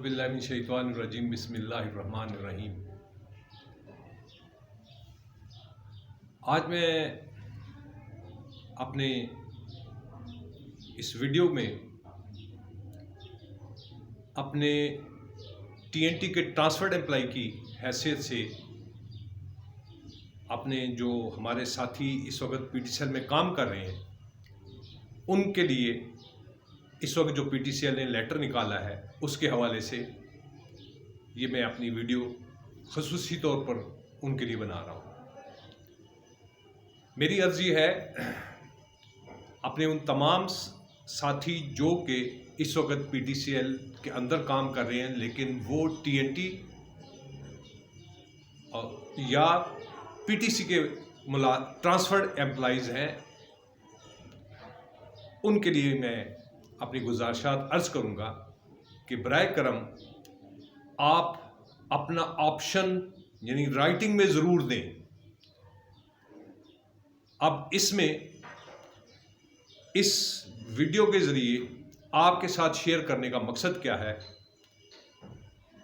औज़ुबिल्लाहिमिनश्शैतानिर्रजीम बिस्मिल्लाहिर्रहमानिर्रहीम। आज मैं अपने इस वीडियो में अपने टीएनटी के ट्रांसफर्ड एम्प्लॉय की हैसियत से अपने जो हमारे साथी इस वक्त पीटीसीएल में काम कर रहे हैं उनके लिए इस वक्त जो पीटीसीएल ने लेटर निकाला है उसके हवाले से ये मैं अपनी वीडियो ख़ुसूसी तौर पर उनके लिए बना रहा हूँ। मेरी अर्ज़ी है अपने उन तमाम साथी जो कि इस वक्त पीटीसीएल के अंदर काम कर रहे हैं लेकिन वो टीएनटी या पीटीसी के ट्रांसफर्ड एम्प्लॉइज़ हैं, उनके लिए मैं अपनी गुजारिशात अर्ज़ करूँगा कि बराए करम आप अपना ऑप्शन यानी राइटिंग में ज़रूर दें। अब इसमें इस वीडियो के ज़रिए आपके साथ शेयर करने का मकसद क्या है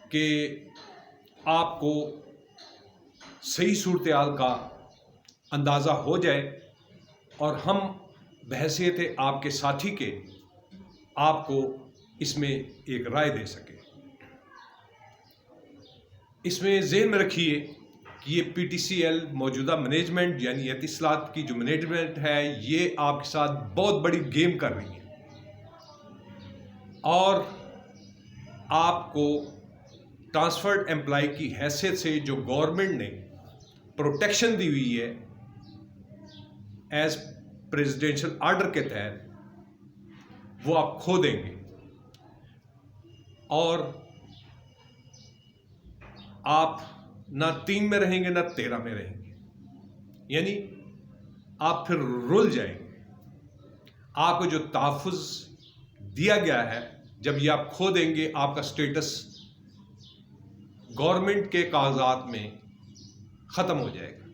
कि आपको सही सूरत-ए-हाल का अंदाज़ा हो जाए और हम बहैसियत आपके साथी के आपको इसमें एक राय दे सके। इसमें ज़हन में रखिए कि ये पीटीसीएल मौजूदा मैनेजमेंट यानी एतिसलात की जो मैनेजमेंट है ये आपके साथ बहुत बड़ी गेम कर रही है और आपको ट्रांसफर्ड एम्प्लॉय की हैसियत से जो गवर्नमेंट ने प्रोटेक्शन दी हुई है एज प्रेसिडेंशियल ऑर्डर के तहत वो आप खो देंगे और आप ना 3 में रहेंगे ना 13 में रहेंगे, यानी आप फिर रुल जाएंगे। आपको जो तहफ़्फ़ुज़ दिया गया है जब ये आप खो देंगे आपका स्टेटस गवर्नमेंट के कागजात में ख़त्म हो जाएगा।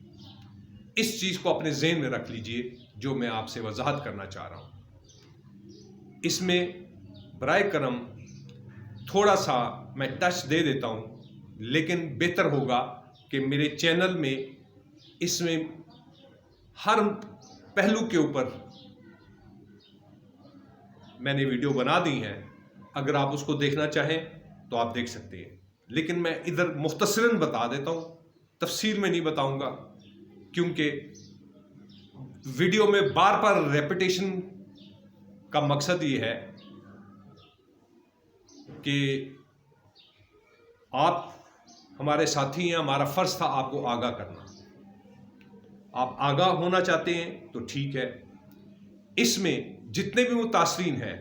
इस चीज़ को अपने ज़हन में रख लीजिए जो मैं आपसे वजाहत करना चाह रहा हूँ। इसमें बराए करम थोड़ा सा मैं टच दे देता हूँ लेकिन बेहतर होगा कि मेरे चैनल में इसमें हर पहलू के ऊपर मैंने वीडियो बना दी हैं। अगर आप उसको देखना चाहें तो आप देख सकते हैं, लेकिन मैं इधर मुख्तसरन बता देता हूँ, तफसील में नहीं बताऊँगा क्योंकि वीडियो में बार बार रेपिटेशन का मकसद ये है कि आप हमारे साथी हैं, हमारा फ़र्ज़ था आपको आगाह करना। आप आगाह होना चाहते हैं तो ठीक है। इसमें जितने भी मुतासरीन हैं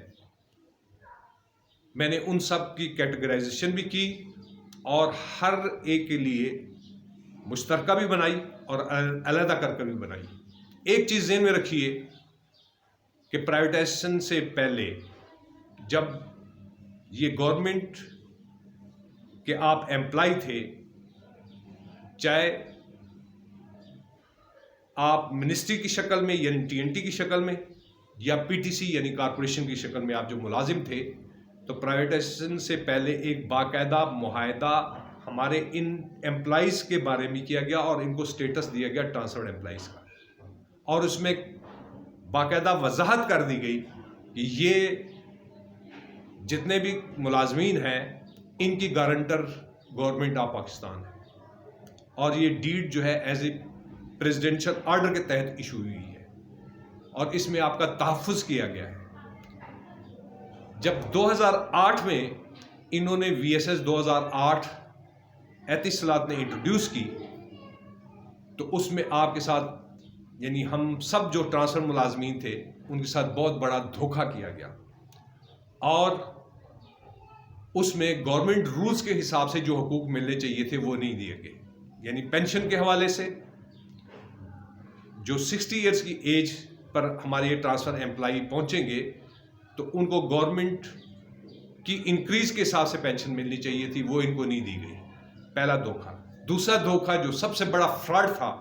मैंने उन सब की कैटेगराइजेशन भी की और हर एक के लिए मुश्तरका भी बनाई और अलहदा करके भी बनाई। एक चीज़ ज़हन में रखिए कि प्राइवेटाइजेशन से पहले जब ये गवर्नमेंट कि आप एम्प्लॉय थे, चाहे आप मिनिस्ट्री की शक्ल में यानी टीएनटी की शक्ल में या पीटीसी यानी कॉरपोरेशन की शक्ल में आप जो मुलाजिम थे, तो प्राइवेटाइजेशन से पहले एक बाकायदा मुआहदा हमारे इन एम्प्लॉइज़ के बारे में किया गया और इनको स्टेटस दिया गया ट्रांसफर्ड एम्प्लॉइज़ का और उसमें बाकायदा वजाहत कर दी गई कि ये जितने भी मुलाजमीन हैं इनकी गारंटर गवर्नमेंट ऑफ पाकिस्तान है और ये डीड जो है एज ए प्रेसिडेंशियल ऑर्डर के तहत इशू हुई है और इसमें आपका तहफ़्फ़ुज़ किया गया है। जब 2008 में इन्होंने वीएसएस 2008 एतिसलात ने इंट्रोड्यूस की तो उसमें आपके साथ यानी हम सब जो ट्रांसफर मुलाजमीन थे उनके साथ बहुत बड़ा धोखा किया गया और उसमें गवर्नमेंट रूल्स के हिसाब से जो हुकूक मिलने चाहिए थे वो नहीं दिए गए। यानी पेंशन के हवाले से जो 60 इयर्स की एज पर हमारे ये ट्रांसफ़र एम्प्लॉई पहुंचेंगे तो उनको गवर्नमेंट की इंक्रीज़ के हिसाब से पेंशन मिलनी चाहिए थी, वो इनको नहीं दी गई। पहला धोखा। दूसरा धोखा जो सबसे बड़ा फ्रॉड था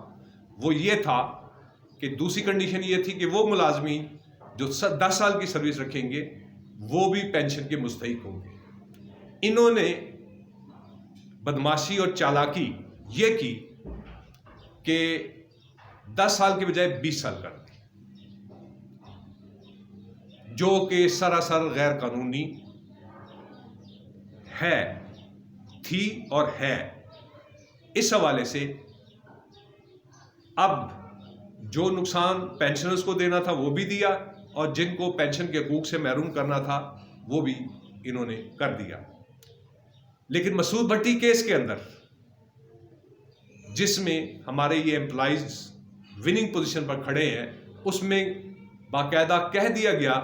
वो ये था कि दूसरी कंडीशन ये थी कि वो मुलाजमीन जो 10 साल की सर्विस रखेंगे वो भी पेंशन के मुस्तहिक होंगे। इन्होंने बदमाशी और चालाकी ये की कि 10 साल के बजाय 20 साल कर दी, जो कि सरासर गैर कानूनी है, थी और है। इस हवाले से अब जो नुकसान पेंशनर्स को देना था वो भी दिया, और जिनको पेंशन के हकूक से महरूम करना था वो भी इन्होंने कर दिया। लेकिन मसूद भट्टी केस के अंदर, जिसमें हमारे ये एम्प्लॉइज विनिंग पोजीशन पर खड़े हैं, उसमें बाकायदा कह दिया गया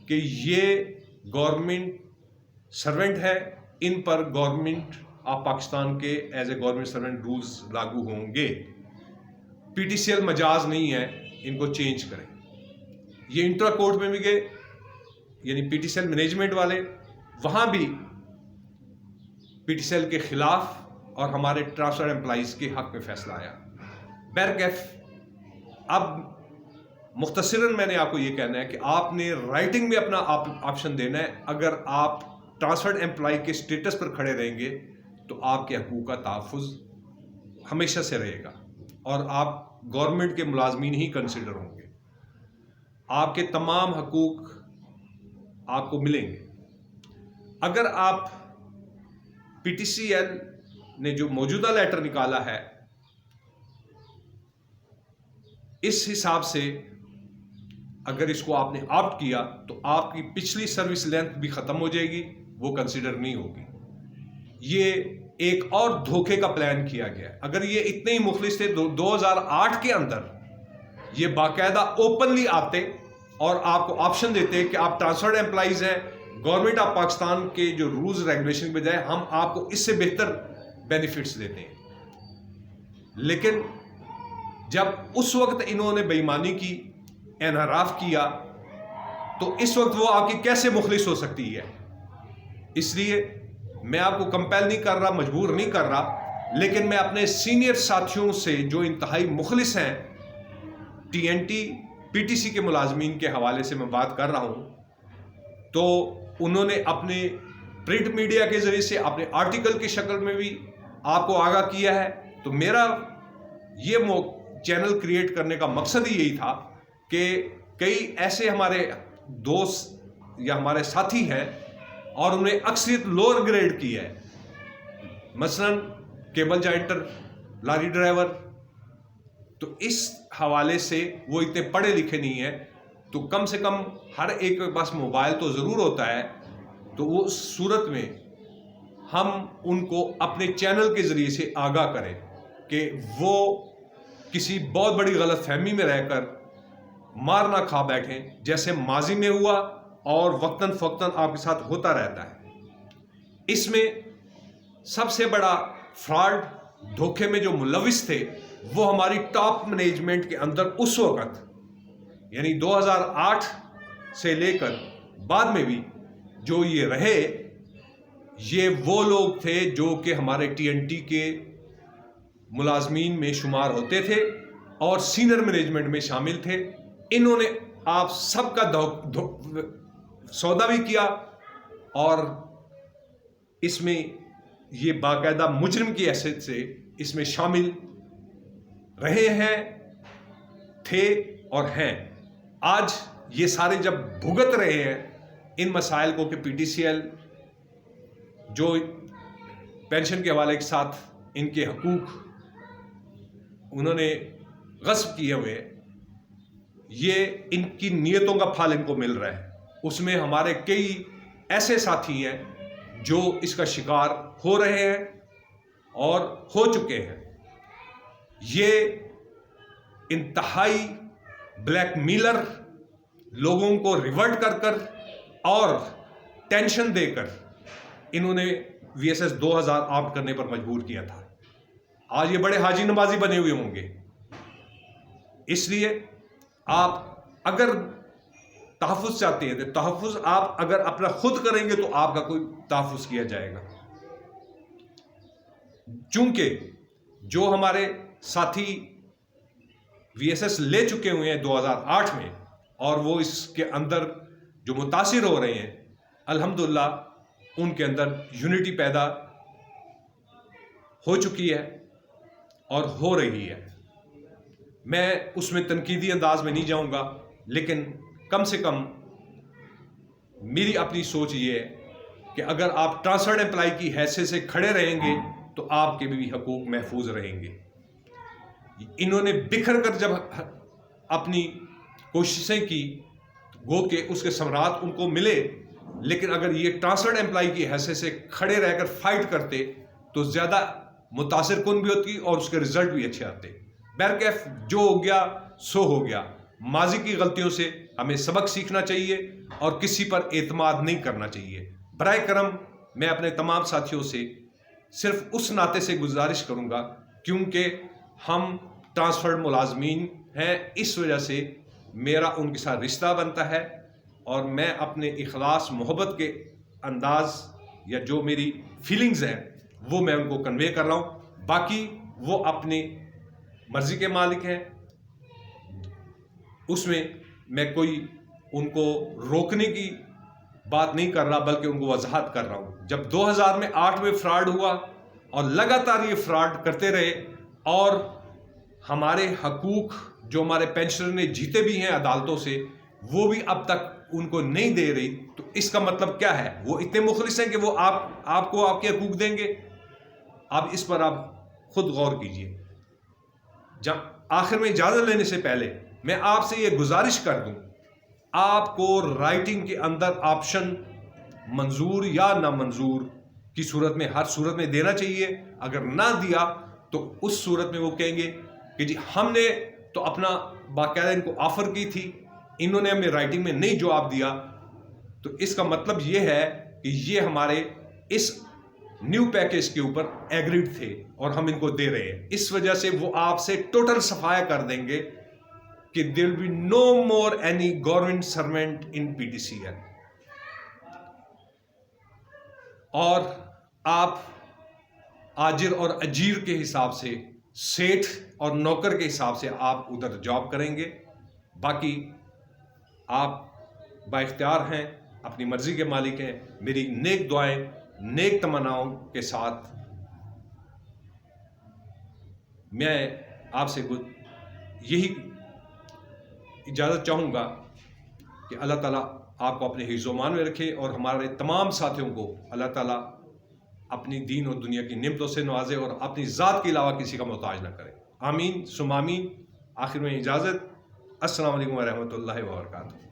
कि ये गवर्नमेंट सर्वेंट है, इन पर गवर्नमेंट ऑफ पाकिस्तान के as a government servant rules लागू होंगे। पीटीसीएल मजाज नहीं है, इनको चेंज करें। ये इंट्रा कोर्ट में भी गए, यानी पीटीसीएल मैनेजमेंट वाले, वहां भी पीटीसीएल के खिलाफ और हमारे ट्रांसफर एम्प्लॉइज के हक में फैसला आया। बहरकैफ अब मुख्तसरन मैंने आपको ये कहना है कि आपने राइटिंग में अपना ऑप्शन देना है। अगर आप ट्रांसफर्ड एम्प्लॉय के स्टेटस पर खड़े रहेंगे तो आपके हकूक़ का तहफ़्फ़ुज़ हमेशा से रहेगा और आप गवर्नमेंट के मुलाजमीन ही कंसिडर होंगे। आपके तमाम हकूक़ आपको मिलेंगे। अगर आप पीटीसीएल ने जो मौजूदा लेटर निकाला है, इस हिसाब से अगर इसको आपने ऑप्ट किया तो आपकी पिछली सर्विस लेंथ भी ख़त्म हो जाएगी, वो कंसिडर नहीं होगी। ये एक और धोखे का प्लान किया गया है। अगर ये इतने ही मुखलिस थे 2008 के अंदर ये बाकायदा ओपनली आते और आपको ऑप्शन देते कि आप ट्रांसफर्ड एम्प्लॉइज हैं, गवर्नमेंट ऑफ पाकिस्तान के जो रूल्स रेगुलेशन के बजाय हम आपको इससे बेहतर बेनिफिट्स देते हैं। लेकिन जब उस वक्त इन्होंने बेईमानी की, एनहराफ किया, तो इस वक्त वो आपकी कैसे मुखलिस हो सकती है। इसलिए मैं आपको कंपेल नहीं कर रहा, मजबूर नहीं कर रहा, लेकिन मैं अपने सीनियर साथियों से जो इंतहाई मुखलिस हैं, टीएनटी पीटीसी के मुलाजमीन के हवाले से मैं बात कर रहा हूं, तो उन्होंने अपने प्रिंट मीडिया के जरिए से, अपने आर्टिकल की शक्ल में भी आपको आगाह किया है। तो मेरा ये चैनल क्रिएट करने का मकसद ही यही था कि कई ऐसे हमारे दोस्त या हमारे साथी हैं और उन्हें अक्सरियत लोअर ग्रेड की है, मसलन केबल जॉइंटर, लॉरी ड्राइवर, तो इस हवाले से वो इतने पढ़े लिखे नहीं है, तो कम से कम हर एक के पास मोबाइल तो ज़रूर होता है। तो वो सूरत में हम उनको अपने चैनल के ज़रिए से आगाह करें कि वो किसी बहुत बड़ी गलतफहमी में रहकर मार ना खा बैठें, जैसे माजी में हुआ और वक्तन फ़क्तन आपके साथ होता रहता है। इसमें सबसे बड़ा फ्रॉड, धोखे में जो मुलविस थे वो हमारी टॉप मैनेजमेंट के अंदर उस वक़्त, यानी 2008 से लेकर बाद में भी जो ये रहे, ये वो लोग थे जो कि हमारे टीएनटी के मुलाजमीन में शुमार होते थे और सीनियर मैनेजमेंट में शामिल थे। इन्होंने आप सबका सौदा भी किया और इसमें ये बाकायदा मुजरिम की हैसियत से इसमें शामिल रहे हैं, थे और हैं। आज ये सारे जब भुगत रहे हैं इन मसाइल को कि पीटीसीएल जो पेंशन के हवाले के साथ इनके हकूक़ उन्होंने गस्ब किए हुए, ये इनकी नीयतों का फल इनको मिल रहा है। उसमें हमारे कई ऐसे साथी हैं जो इसका शिकार हो रहे हैं और हो चुके हैं। ये इंतहाई ब्लैकमेलर, लोगों को रिवर्ट कर कर और टेंशन देकर इन्होंने वीएसएस 2000 ऑप्ट करने पर मजबूर किया था। आज ये बड़े हाजी नमाजी बने हुए होंगे। इसलिए आप अगर तहफ़्फ़ुज़ चाहते हैं तो तहफ़्फ़ुज़ आप अगर अपना खुद करेंगे तो आपका कोई तहफ़्फ़ुज़ किया जाएगा। चूंकि जो हमारे साथी वीएसएस ले चुके हुए हैं 2008 में और वो इसके अंदर जो मुतासिर हो रहे हैं, अल्हम्दुलिल्लाह उनके अंदर यूनिटी पैदा हो चुकी है और हो रही है। मैं उसमें तनकीदी अंदाज में नहीं जाऊंगा, लेकिन कम से कम मेरी अपनी सोच ये है कि अगर आप ट्रांसफर्ड एम्प्लॉय की हैसियत से खड़े रहेंगे तो आपके भी हकूक महफूज रहेंगे। इन्होंने बिखर कर जब अपनी कोशिशें की, गो के उसके सम्राट उनको मिले, लेकिन अगर ये ट्रांसफर्ड एम्प्लॉय की हैसियत से खड़े रहकर फाइट करते तो ज़्यादा मुतासिर कुन भी होती और उसके रिजल्ट भी अच्छे आते। बहरकैफ जो हो गया सो हो गया। माजी की गलतियों से हमें सबक सीखना चाहिए और किसी पर एतमाद नहीं करना चाहिए। बराए करम मैं अपने तमाम साथियों से सिर्फ उस नाते से गुजारिश करूंगा क्योंकि हम ट्रांसफर्ड मुलाजमीन हैं, इस वजह से मेरा उनके साथ रिश्ता बनता है और मैं अपने इखलास मोहब्बत के अंदाज या जो मेरी फीलिंग्स हैं वो मैं उनको कन्वे कर रहा हूँ। बाकी वो अपनी मर्जी के मालिक हैं, उसमें मैं कोई उनको रोकने की बात नहीं कर रहा बल्कि उनको वजाहत कर रहा हूँ। जब 2008 में फ्रॉड हुआ और लगातार ये फ्रॉड करते रहे और हमारे हकूक जो हमारे पेंशनर ने जीते भी हैं अदालतों से वो भी अब तक उनको नहीं दे रही, तो इसका मतलब क्या है? वो इतने मुखलिस हैं कि वो आपको आपके हकूक देंगे? आप इस पर आप खुद गौर कीजिए। आखिर में इजाज़त लेने से पहले मैं आपसे ये गुजारिश कर दूं, आपको राइटिंग के अंदर ऑप्शन मंजूर या ना मंजूर की सूरत में हर सूरत में देना चाहिए। अगर ना दिया तो उस सूरत में वो कहेंगे कि जी हमने तो अपना बाकायदा इनको ऑफर की थी, इन्होंने हमें राइटिंग में नहीं जवाब दिया, तो इसका मतलब ये है कि ये हमारे इस न्यू पैकेज के ऊपर एग्रीड थे और हम इनको दे रहे हैं। इस वजह से वो आपसे टोटल सफाया कर देंगे कि there will be no more any government servant in PTCL. और आप आजिर और अजीर के हिसाब से, सेठ और नौकर के हिसाब से आप उधर जॉब करेंगे। बाकी आप बाइख्तियार हैं, अपनी मर्जी के मालिक हैं। मेरी नेक दुआएं, नेक तमन्नाओं के साथ मैं आपसे यही इजाज़त चाहूँगा कि अल्लाह ताला आपको अपने हिज़्ज़ो-मान में रखे और हमारे तमाम साथियों को अल्लाह ताला अपनी दीन और दुनिया की नेमतों से नवाजे और अपनी ज़ात के अलावा किसी का मोहताज ना करे। आमीन सुम आमीन। आखिर में इजाज़त। अस्सलामु अलैकुम व रहमतुल्लाहि व बरकातुहू।